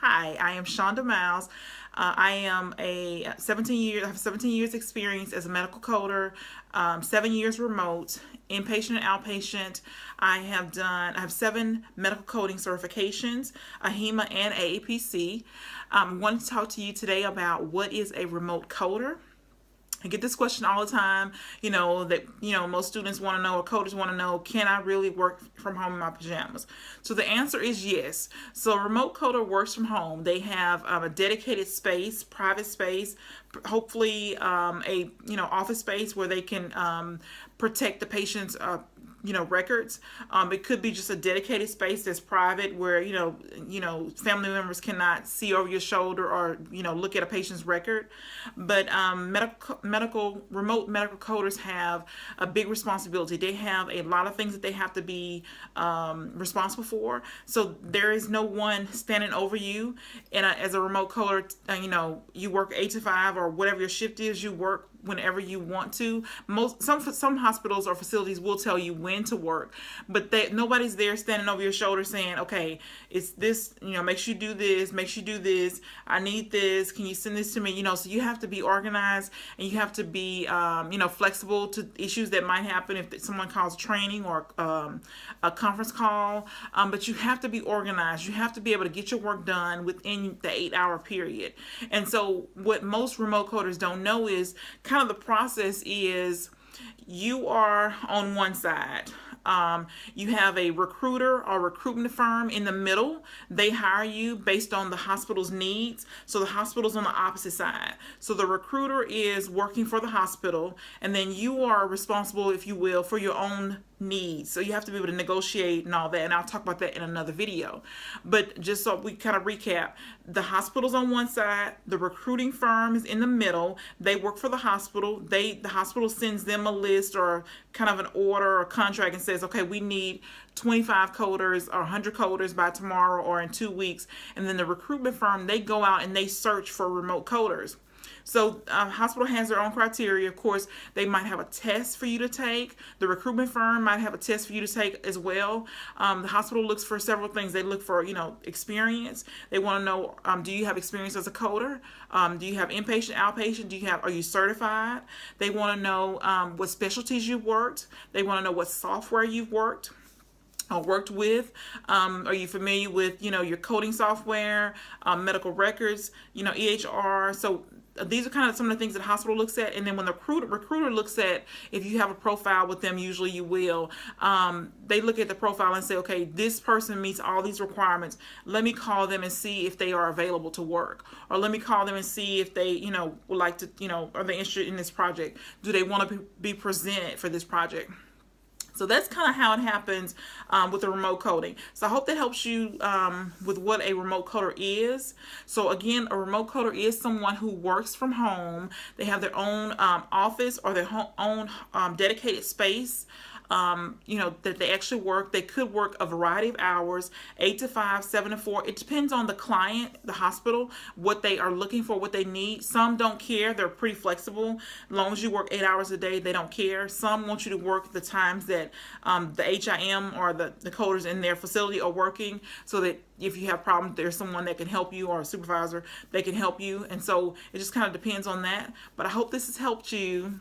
Hi, I am Shonda Miles. I am a 17 years. I have 17 years experience as a medical coder, 7 years remote, inpatient and outpatient. I have seven medical coding certifications, AHIMA and AAPC. I wanted to talk to you today about what is a remote coder. I get this question all the time, most students want to know, or coders want to know, can I really work from home in my pajamas? So the answer is yes. So a remote coder works from home. They have a dedicated space, private space, hopefully office space where they can protect the patient's records. It could be just a dedicated space that's private where family members cannot see over your shoulder or look at a patient's record. But remote medical coders have a big responsibility. They have a lot of things that they have to be responsible for. So there is no one standing over you. And as a remote coder, you work 8 to 5 or whatever your shift is. You work whenever you want to. Some hospitals or facilities will tell you when to work, but nobody's there standing over your shoulder saying, okay, it's this, make sure you do this, make sure you do this, I need this, can you send this to me? So you have to be organized, and you have to be flexible to issues that might happen if someone calls training or a conference call. But you have to be organized. You have to be able to get your work done within the 8-hour period. And so what most remote coders don't know is kind of the process is you are on one side. You have a recruiter or recruitment firm in the middle. They hire you based on the hospital's needs. So the hospital's on the opposite side. So the recruiter is working for the hospital, and then you are responsible, if you will, for your own needs. So you have to be able to negotiate and all that, and I'll talk about that in another video. But just so we kind of recap, the hospital's on one side, the recruiting firm is in the middle. They work for the hospital. The hospital sends them a list or kind of an order or contract and says, okay, we need 25 coders or 100 coders by tomorrow or in 2 weeks. And then the recruitment firm, they go out and they search for remote coders. So hospital has their own criteria. Of course, they might have a test for you to take. The recruitment firm might have a test for you to take as well. The hospital looks for several things. They look for, experience. They want to know, do you have experience as a coder? Do you have inpatient, outpatient? Are you certified? They want to know what specialties you've worked. They want to know what software you've worked with. Are you familiar with, your coding software, medical records, EHR? So these are kind of some of the things that the hospital looks at. And then when the recruiter looks at, if you have a profile with them, usually you will, they look at the profile and say, okay, this person meets all these requirements. Let me call them and see if they are available to work. Or let me call them and see if they, would like to, are they interested in this project? Do they want to be presented for this project? So that's kind of how it happens with the remote coding. So I hope that helps you with what a remote coder is. So again, a remote coder is someone who works from home. They have their own office or their own dedicated space. That they actually work. They could work a variety of hours, 8 to 5, 7 to 4. It depends on the client, the hospital, what they are looking for, what they need. Some don't care. They're pretty flexible. As long as you work 8 hours a day, they don't care. Some want you to work the times that the HIM or the coders in their facility are working, so that if you have problems, there's someone that can help you, or a supervisor that can help you. And so it just kind of depends on that. But I hope this has helped you.